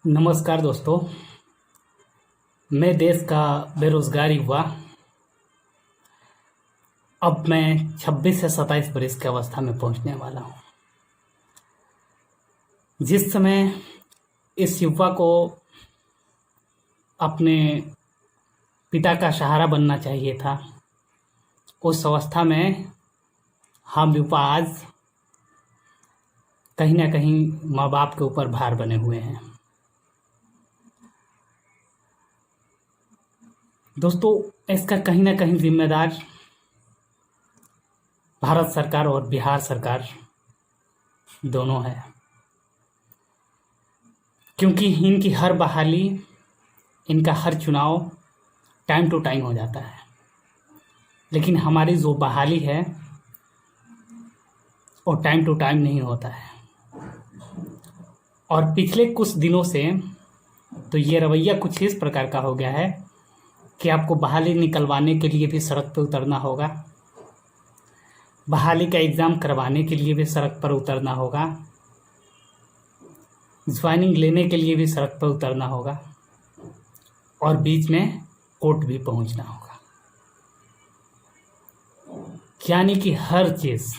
नमस्कार दोस्तों। मैं देश का बेरोजगार युवा। अब मैं 26 से 27 बरस की अवस्था में पहुंचने वाला हूं। जिस समय इस युवा को अपने पिता का सहारा बनना चाहिए था, उस अवस्था में हम युवा आज कहीं ना कहीं माँ बाप के ऊपर भार बने हुए हैं। दोस्तों, इसका कहीं ना कहीं जिम्मेदार भारत सरकार और बिहार सरकार दोनों है, क्योंकि इनकी हर बहाली, इनका हर चुनाव टाइम टू टाइम हो जाता है, लेकिन हमारी जो बहाली है वो टाइम टू टाइम नहीं होता है। और पिछले कुछ दिनों से तो ये रवैया कुछ इस प्रकार का हो गया है कि आपको बहाली निकलवाने के लिए भी सड़क पर उतरना होगा, बहाली का एग्ज़ाम करवाने के लिए भी सड़क पर उतरना होगा, ज्वाइनिंग लेने के लिए भी सड़क पर उतरना होगा, और बीच में कोर्ट भी पहुंचना होगा। यानी कि हर चीज़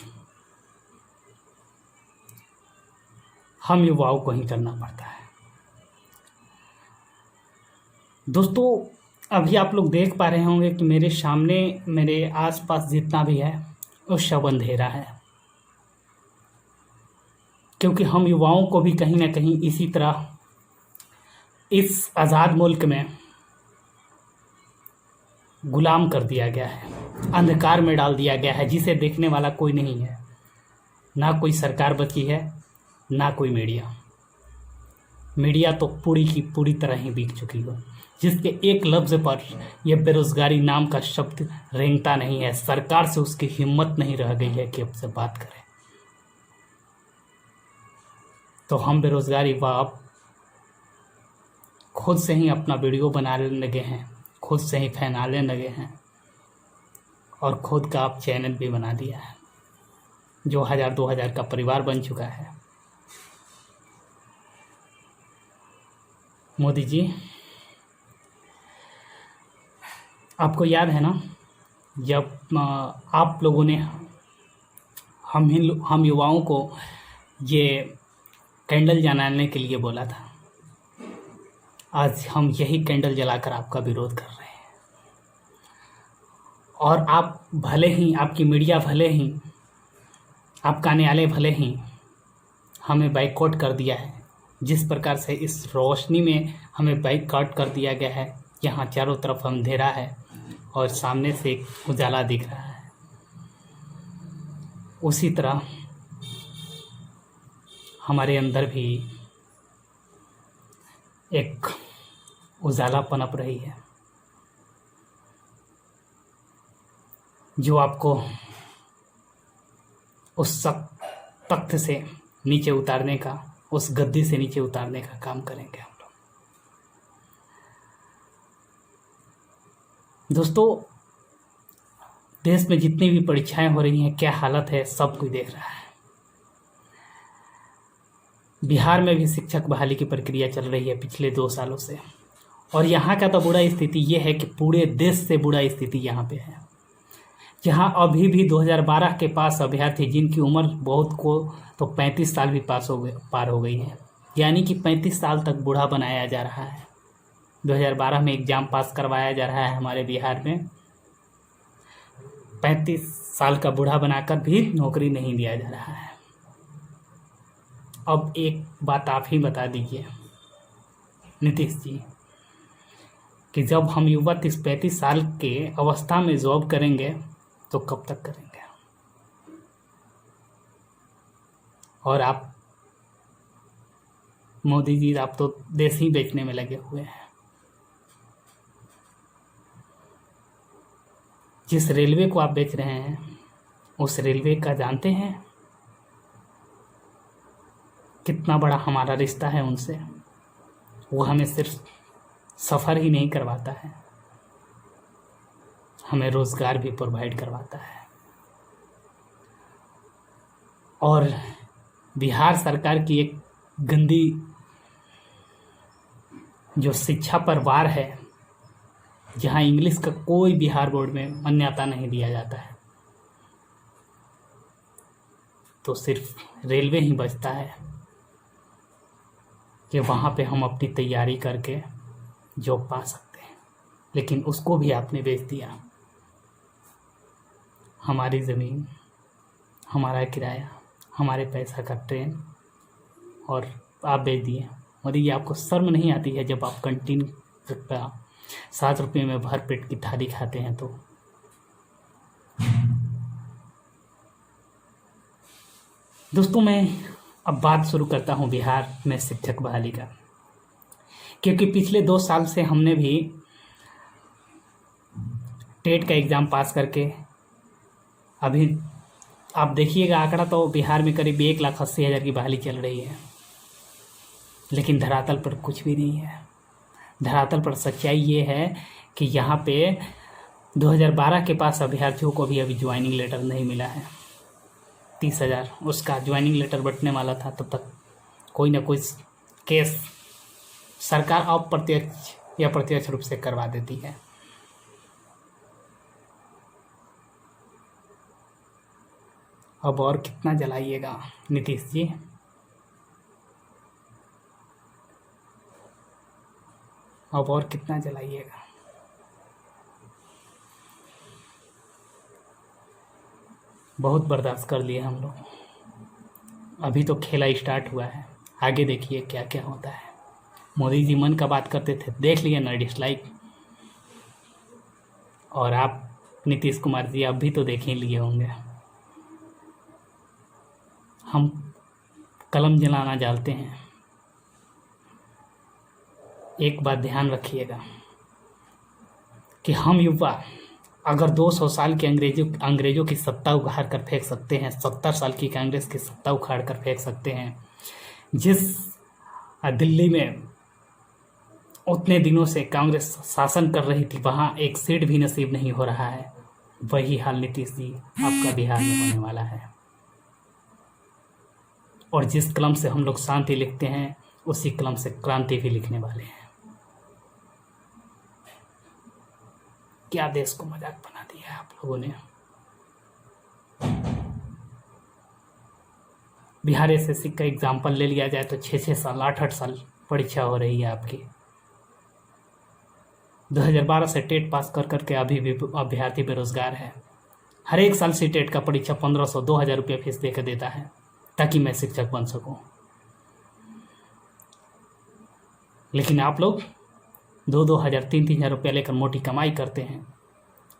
हम युवाओं को ही करना पड़ता है। दोस्तों, अभी आप लोग देख पा रहे होंगे कि मेरे सामने, मेरे आसपास जितना भी है वो सब अंधेरा है, क्योंकि हम युवाओं को भी कहीं ना कहीं इसी तरह इस आज़ाद मुल्क में गुलाम कर दिया गया है, अंधकार में डाल दिया गया है, जिसे देखने वाला कोई नहीं है। ना कोई सरकार बची है, ना कोई मीडिया तो पूरी की पूरी तरह ही बिक चुकी हो, जिसके एक लफ्ज़ पर यह बेरोजगारी नाम का शब्द रेंगता नहीं है। सरकार से उसकी हिम्मत नहीं रह गई है कि अब से बात करें। तो हम बेरोजगार युवा अब खुद से ही अपना वीडियो बनाने लगे हैं, खुद से ही फैलाने लगे हैं, और खुद का आप चैनल भी बना दिया है, जो 1000-2000 का परिवार बन चुका है। मोदी जी, आपको याद है ना, जब आप लोगों ने हम युवाओं को ये कैंडल जलाने के लिए बोला था, आज हम यही कैंडल जलाकर आपका विरोध कर रहे हैं। और आप भले ही, आपकी मीडिया भले ही, आपका न्यायालय भले ही हमें बाइकआउट कर दिया है, जिस प्रकार से इस रोशनी में हमें बाइकआउट कर दिया गया है, यहाँ चारों तरफ अंधेरा है और सामने से एक उजाला दिख रहा है, उसी तरह हमारे अंदर भी एक उजाला पनप रही है, जो आपको उस तख्त से नीचे उतारने का, उस गद्दी से नीचे उतारने का काम करेंगे हम लोग। दोस्तों, देश में जितनी भी परीक्षाएं हो रही हैं, क्या हालत है, सब कोई देख रहा है। बिहार में भी शिक्षक बहाली की प्रक्रिया चल रही है पिछले 2 सालों से, और यहाँ का तो बुरा स्थिति ये है कि पूरे देश से बुरा स्थिति यहाँ पे है। जहाँ अभी भी 2012 के पास अभ्यर्थी जिनकी उम्र बहुत को तो 35 साल भी पार हो गई है, यानी कि 35 साल तक बूढ़ा बनाया जा रहा है। 2012 में एग्ज़ाम पास करवाया जा रहा है हमारे बिहार में, 35 साल का बूढ़ा बनाकर भी नौकरी नहीं दिया जा रहा है। अब एक बात आप ही बता दीजिए नीतीश जी, कि जब हम युवा 30-35 साल के अवस्था में जॉब करेंगे तो कब तक करेंगे? और आप मोदी जी, आप तो देश ही बेचने में लगे हुए हैं। जिस रेलवे को आप बेच रहे हैं, उस रेलवे का जानते हैं कितना बड़ा हमारा रिश्ता है उनसे। वो हमें सिर्फ सफ़र ही नहीं करवाता है, हमें रोज़गार भी प्रोवाइड करवाता है। और बिहार सरकार की एक गंदी जो शिक्षा पर वार है, जहाँ इंग्लिश का कोई बिहार बोर्ड में मान्यता नहीं दिया जाता है, तो सिर्फ रेलवे ही बचता है कि वहाँ पे हम अपनी तैयारी करके जॉब पा सकते हैं। लेकिन उसको भी आपने बेच दिया। हमारी ज़मीन, हमारा किराया, हमारे पैसा का ट्रेन, और आप बेच दिए। मोदी जी, आपको शर्म नहीं आती है जब आप कैंटीन का 7 रुपये में भर पेट की थाली खाते हैं? तो दोस्तों, मैं अब बात शुरू करता हूँ बिहार में शिक्षक बहाली का, क्योंकि पिछले 2 साल से हमने भी टेट का एग्ज़ाम पास करके, अभी आप देखिएगा आंकड़ा तो बिहार में करीब 1,80,000 की बहाली चल रही है, लेकिन धरातल पर कुछ भी नहीं है। धरातल पर सच्चाई ये है कि यहाँ पे 2012 के पास अभ्यर्थियों को भी अभी ज्वाइनिंग लेटर नहीं मिला है। 30,000 उसका ज्वाइनिंग लेटर बंटने वाला था, तब तक कोई ना कोई केस सरकार अप्रत्यक्ष या प्रत्यक्ष रूप से करवा देती है। अब और कितना जलाइएगा नीतीश जी? अब और कितना जलाइएगा? बहुत बर्दाश्त कर लिए हम लोग। अभी तो खेला स्टार्ट हुआ है, आगे देखिए क्या क्या होता है। मोदी जी मन का बात करते थे, देख लिए ना डिसलाइक। और आप नीतीश कुमार जी, आप भी तो देख ही लिए होंगे। हम कलम जलाना जानते हैं। एक बात ध्यान रखिएगा कि हम युवा अगर 200 साल के अंग्रेजों की सत्ता उखाड़ कर फेंक सकते हैं, 70 साल की कांग्रेस की सत्ता उखाड़ कर फेंक सकते हैं, जिस दिल्ली में उतने दिनों से कांग्रेस शासन कर रही थी वहाँ एक सीट भी नसीब नहीं हो रहा है, वही हाल नीतीश जी आपका बिहार में होने वाला है। और जिस कलम से हम लोग शांति लिखते हैं, उसी कलम से क्रांति भी लिखने वाले हैं। क्या देश को मजाक बना दिया है आप लोगों ने। बिहार एसएससी का एग्जाम्पल ले लिया जाए तो 6-6 साल, 8-8 साल परीक्षा हो रही है आपकी। 2012 से टेट पास कर करके अभी भी अभ्यर्थी बेरोजगार है। हर एक साल से टेट का परीक्षा 1500-2000 रुपये फीस दे कर देता है ताकि मैं शिक्षक बन सकूं। लेकिन आप लोग 2-2 हज़ार 3-3 हज़ार रुपया लेकर मोटी कमाई करते हैं।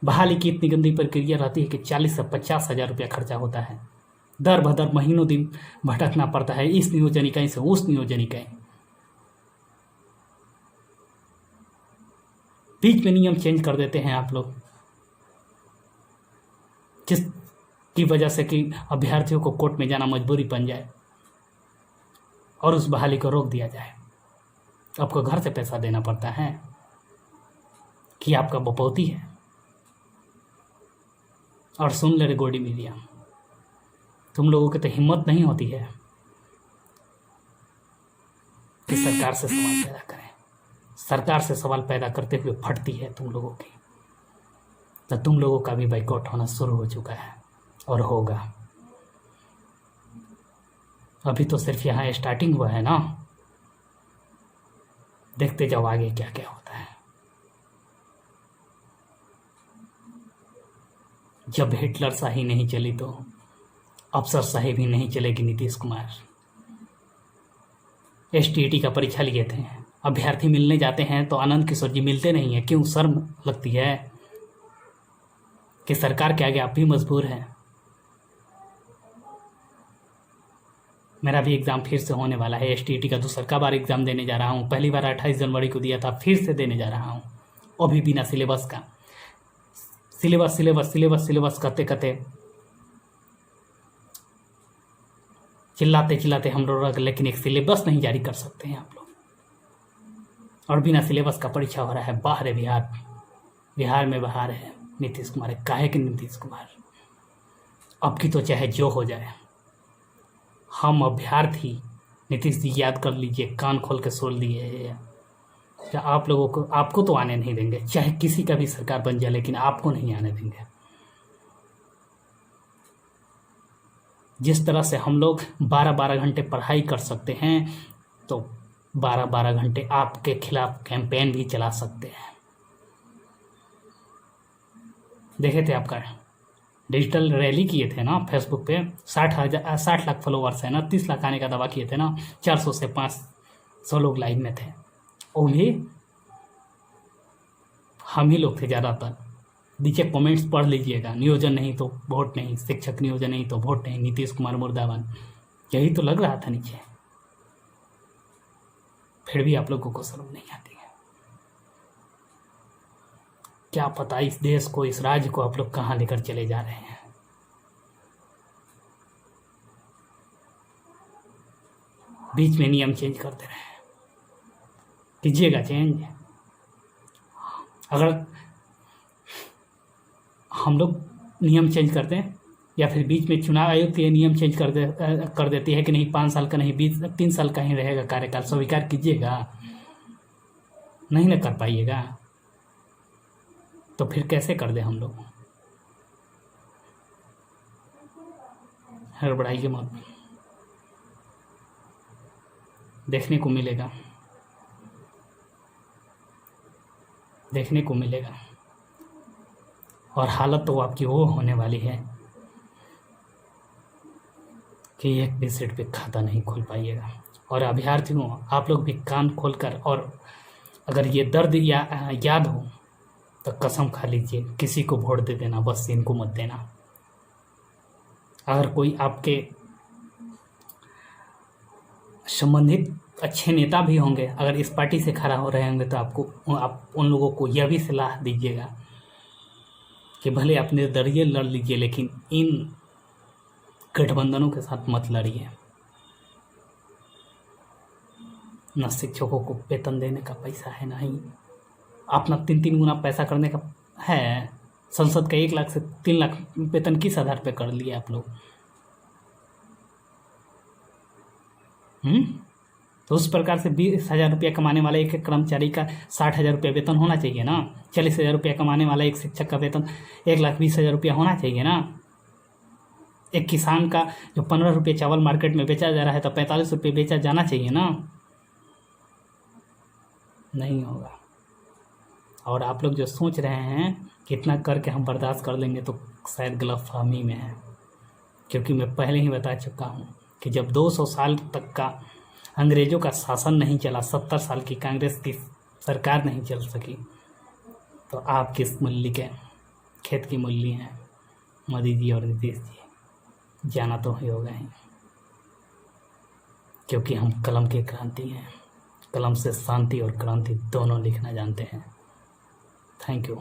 बहाली की इतनी गंदी प्रक्रिया रहती है कि 40 से 50 हज़ार रुपया खर्चा होता है। दर भदर महीनों दिन भटकना पड़ता है, इस नियोजन इकाई से उस नियोजन इकाई। बीच में नियम चेंज कर देते हैं आप लोग, जिसकी वजह से कि अभ्यर्थियों को कोर्ट में जाना मजबूरी बन जाए और उस बहाली को रोक दिया जाए। आपको घर से पैसा देना पड़ता है कि आपका बपौती है। और सुन ले रे गोडी मीडिया, तुम लोगों की तो हिम्मत नहीं होती है कि सरकार से सवाल पैदा करें। सरकार से सवाल पैदा करते हुए फटती है तुम लोगों की। तो तुम लोगों का भी बाइकआउट होना शुरू हो चुका है और होगा। अभी तो सिर्फ यहाँ स्टार्टिंग हुआ है ना, देखते जाओ आगे क्या क्या होता है। जब हिटलर शाही नहीं चली तो अफसर शाही भी नहीं चलेगी। नीतीश कुमार एसटीईटी का परीक्षा लिए थे, अभ्यर्थी मिलने जाते हैं तो आनंद किशोर जी मिलते नहीं है। क्यों? शर्म लगती है कि सरकार के आगे आप भी मजबूर हैं। मेरा भी एग्ज़ाम फिर से होने वाला है, एसटीईटी का दूसरा बार एग्ज़ाम देने जा रहा हूँ। पहली बार 28 जनवरी को दिया था, फिर से देने जा रहा हूँ, वो भी बिना सिलेबस का। सिलेबस करते करते चिल्लाते हम लोग, लेकिन एक सिलेबस नहीं जारी कर सकते हैं आप लोग। और बिना सिलेबस का परीक्षा हो रहा है। बाहर है बिहार में बाहर है नीतीश कुमार। काहे कि नीतीश कुमार अब की तो चाहे जो हो जाए, हम अभ्यर्थी नीतीश जी याद कर लीजिए, कान खोल के सुन लिए, क्या आप लोगों को, आपको तो आने नहीं देंगे, चाहे किसी का भी सरकार बन जाए, लेकिन आपको नहीं आने देंगे। जिस तरह से हम लोग 12-12 घंटे पढ़ाई कर सकते हैं, तो 12-12 घंटे आपके खिलाफ कैंपेन भी चला सकते हैं। देखे थे आपका डिजिटल रैली किए थे ना फेसबुक पे, 60 लाख फॉलोअर्स है ना, 30 लाख आने का दावा किए थे ना, 400 से 500 लोग लाइव में थे, वो भी हम ही लोग थे ज़्यादातर। नीचे कमेंट्स पढ़ लीजिएगा, नियोजन नहीं तो वोट नहीं, शिक्षक नियोजन नहीं तो वोट नहीं, नीतीश कुमार मुर्दाबाद, यही तो लग रहा था नीचे। फिर भी आप लोगों को शर्म नहीं आती है। क्या पता इस देश को, इस राज्य को आप लोग कहाँ लेकर चले जा रहे हैं। बीच में नियम चेंज कर दे रहे हैं। कीजिएगा चेंज। अगर हम लोग नियम चेंज करते हैं, या फिर बीच में चुनाव आयोग ये नियम चेंज कर देती है कि नहीं 5 साल का नहीं 3 साल का ही रहेगा कार्यकाल, स्वीकार कीजिएगा? नहीं ना कर पाइएगा, तो फिर कैसे कर दे हम लोग? हड़बड़ाइए मत, देखने को मिलेगा, देखने को मिलेगा। और हालत तो आपकी वो होने वाली है कि एक भी सीट पे खाता नहीं खोल पाइएगा। और अभ्यर्थियों, आप लोग भी कान खोलकर, और अगर ये दर्द याद हो तो कसम खा लीजिए, किसी को वोट दे देना, बस इनको मत देना। अगर कोई आपके संबंधित अच्छे नेता भी होंगे, अगर इस पार्टी से खड़ा हो रहे होंगे, तो आप उन लोगों को यह भी सलाह दीजिएगा कि भले आप निर्दलीय लड़ लीजिए, लेकिन इन गठबंधनों के साथ मत लड़िए। न शिक्षकों को वेतन देने का पैसा है, ना ही अपना 3 गुना पैसा करने का है। संसद का 1 लाख से 3 लाख वेतन किस आधार पे कर लिए आप लोग? तो उस प्रकार से 20,000 रुपया कमाने वाला एक कर्मचारी का 60,000 रुपया वेतन होना चाहिए ना। 40,000 रुपया कमाने वाला एक शिक्षक का वेतन 1,20,000 रुपया होना चाहिए ना। एक किसान का जो 15 रुपये चावल मार्केट में बेचा जा रहा है, तो 45 रुपये बेचा जाना चाहिए ना। नहीं होगा। और आप लोग जो सोच रहे हैं कि इतना करके हम बर्दाश्त कर लेंगे, तो शायद गलतफहमी में है। क्योंकि मैं पहले ही बता चुका हूँ कि जब 200 साल तक का अंग्रेज़ों का शासन नहीं चला, 70 साल की कांग्रेस की सरकार नहीं चल सकी, तो आप किस मूल्य के खेत की मूल्य हैं मोदी जी और नीतीश जी? जाना तो ही होगा ही, क्योंकि हम कलम के क्रांति हैं। कलम से शांति और क्रांति दोनों लिखना जानते हैं। Thank you.